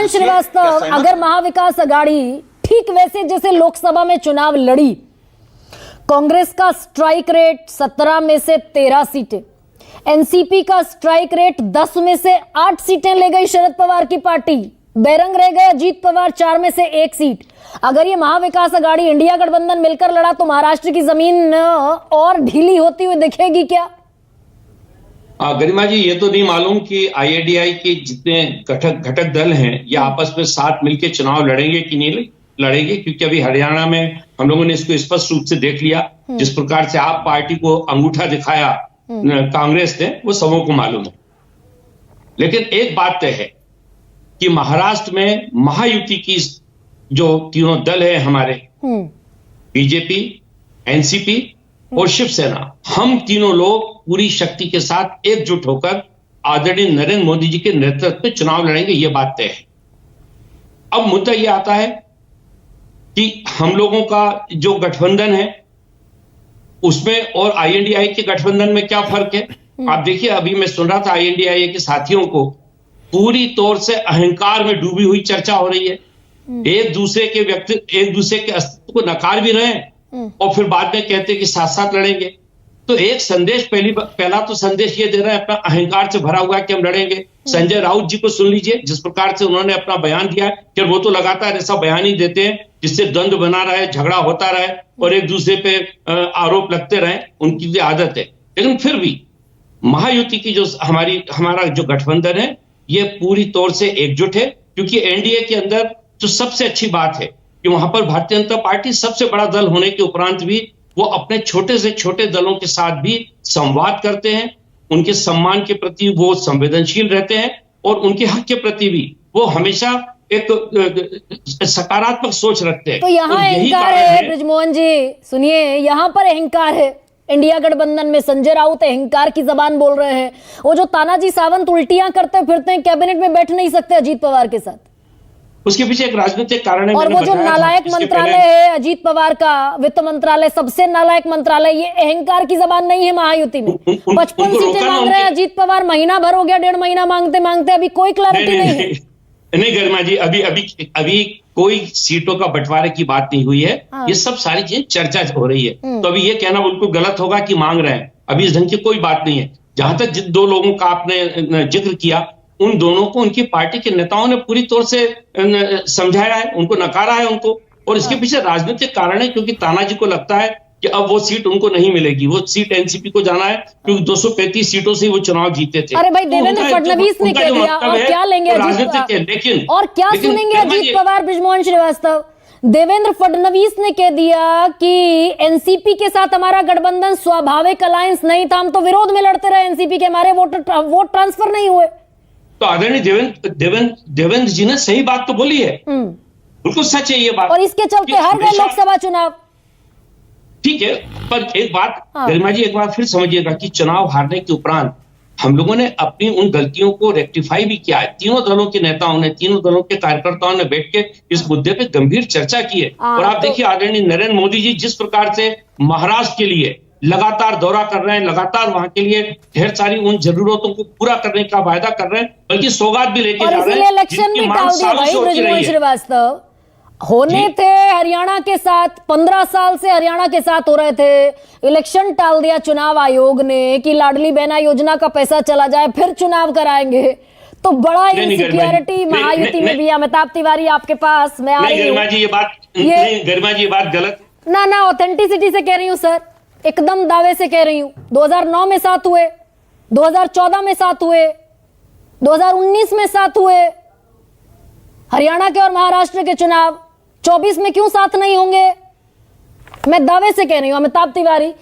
बृजमोहन श्रीवास्तव, अगर महाविकास आघाड़ी ठीक वैसे जैसे लोकसभा में चुनाव लड़ी, कांग्रेस का स्ट्राइक रेट 17 में से 13 सीटें, एनसीपी का स्ट्राइक रेट 10 में से 8 सीटें ले गई शरद पवार की पार्टी, बेरंग रह गए अजीत पवार 4 में से 1 सीट। अगर ये महाविकास आघाड़ी इंडिया गठबंधन मिलकर लड़ा तो महाराष्ट्र की जमीन और ढीली होती हुई दिखेगी क्या? गरिमा जी, ये तो नहीं मालूम कि आईएडीआई के जितने घटक दल हैं ये आपस में साथ मिलकर चुनाव लड़ेंगे कि नहीं लड़ेंगे, क्योंकि अभी हरियाणा में हम लोगों ने इसको स्पष्ट रूप से देख लिया। जिस प्रकार से आप पार्टी को अंगूठा दिखाया कांग्रेस ने, वो सबों को मालूम है। लेकिन एक बात तय है कि महाराष्ट्र में महायुति की जो तीनों दल है हमारे, बीजेपी, एनसीपी और शिवसेना, हम तीनों लोग पूरी शक्ति के साथ एकजुट होकर आदरणीय नरेंद्र मोदी जी के नेतृत्व में चुनाव लड़ेंगे, ये बात तय है। अब मुद्दा ये आता है कि हम लोगों का जो गठबंधन है उसमें और आईएनडीआई के गठबंधन में क्या फर्क है। आप देखिए, अभी मैं सुन रहा था आईएनडीआई के साथियों को पूरी तौर से अहंकार में डूबी हुई चर्चा हो रही है। एक दूसरे के अस्तित्व को नकार भी रहे हैं और फिर बाद में कहते हैं कि साथ साथ लड़ेंगे। तो एक संदेश पहला तो संदेश ये दे रहा है अपना अहंकार से भरा हुआ कि हम लड़ेंगे। संजय राउत जी को सुन लीजिए, जिस प्रकार से उन्होंने अपना बयान दिया है कि वो तो लगातार ऐसा बयान ही देते हैं जिससे द्वंद्व बना रहे, झगड़ा होता रहे और एक दूसरे पे आरोप लगते रहे, उनकी आदत है। लेकिन फिर भी महायुति की जो हमारा जो गठबंधन है ये पूरी तौर से एकजुट है, क्योंकि एनडीए के अंदर जो सबसे अच्छी बात है कि वहां पर भारतीय जनता पार्टी सबसे बड़ा दल होने के उपरांत भी वो अपने छोटे से छोटे दलों के साथ भी संवाद करते हैं, उनके सम्मान के प्रति वो संवेदनशील रहते हैं और उनके हक के प्रति भी वो हमेशा एक सकारात्मक सोच रखते हैं। तो यहाँ अहंकार है बृजमोहन जी, सुनिए, यहाँ पर अहंकार है। इंडिया गठबंधन में संजय राउत अहंकार की जबान बोल रहे हैं। वो जो तानाजी सावंत उल्टियां करते फिरते हैं, कैबिनेट में बैठ नहीं सकते अजीत पवार के साथ, उसके पीछे एक राजनीतिक कारण है। और वो जो नालायक मंत्रालय है अजीत पवार का, वित्त मंत्रालय, सबसे नालायक मंत्रालय, ये अहंकार की जबान नहीं है महायुति में। 55 सीटें मांग रहे हैं अजीत पवार, महीना भर हो गया, 1.5 महीना मांगते मांगते अभी कोई क्लैरिटी नहीं है। नहीं गरिमा जी, अभी कोई सीटों का बंटवारे की बात नहीं हुई है। ये सब सारी चीजें चर्चा हो रही है। तो अभी ये कहना बिल्कुल गलत होगा कि मांग रहे हैं, अभी इस ढंग की कोई बात नहीं है। जहां तक जिन 2 लोगों का आपने जिक्र किया, उन दोनों को उनकी पार्टी के नेताओं ने पूरी तौर से समझाया है, उनको नकारा है उनको, और इसके पीछे राजनीतिक कारण है, क्योंकि तानाजी को लगता है कि अब वो सीट उनको नहीं मिलेगी, वो सीट एनसीपी को जाना है, क्योंकि 235 सीटों से वो चुनाव जीते थे। अरे भाई, देवेंद्र फडणवीस ने कह दिया, और क्या लेंगे अजीत पवार, लेकिन और क्या सुनेंगे अजीत पवार, बृजमोहन श्रीवास्तव? देवेंद्र फडणवीस ने कह दिया कि एनसीपी के साथ हमारा गठबंधन स्वाभाविक अलायंस नहीं था, हम तो विरोध में लड़ते रहे एनसीपी के, हमारे वोट ट्रांसफर नहीं हुए। तो आदरणीय देवेंद्र जी ने सही बात तो बोली है, बिल्कुल सच है ये बात, और इसके चलते हार गए लोकसभा चुनाव। ठीक है, पर एक बात गरिमा जी, एक बार फिर समझिएगा कि चुनाव हारने के उपरांत हम लोगों ने अपनी उन गलतियों को रेक्टिफाई भी किया है। तीनों दलों के नेताओं ने, तीनों दलों के कार्यकर्ताओं ने बैठ के इस मुद्दे पे गंभीर चर्चा की है। और आप देखिए आदरणीय नरेंद्र मोदी जी जिस प्रकार से महाराष्ट्र के लिए लगातार दौरा कर रहे हैं, लगातार वहां के लिए ढेर सारी उन जरूरतों को पूरा करने का वायदा कर रहे हैं, बल्कि सौगात भी लेके जा रहे हैं। इलेक्शन भी टाल दिया भाई बृजमोहन श्रीवास्तव, होने थे हरियाणा के साथ, 15 साल से हरियाणा के साथ हो रहे थे, इलेक्शन टाल दिया चुनाव आयोग ने कि लाडली बहना योजना का पैसा चला जाए, फिर चुनाव कराएंगे। तो बड़ा इनसिक्योरिटी महायुति में भी। अमिताभ तिवारी आपके पास मैं आ रही हूँ। गरिमा जी ये बात गलत ना, ऑथेंटिसिटी से कह रही हूँ सर, एकदम दावे से कह रही हूं। 2009 में साथ हुए, 2014 में साथ हुए, 2019 में साथ हुए हरियाणा के और महाराष्ट्र के चुनाव, 24 में क्यों साथ नहीं होंगे? मैं दावे से कह रही हूं। अमिताभ तिवारी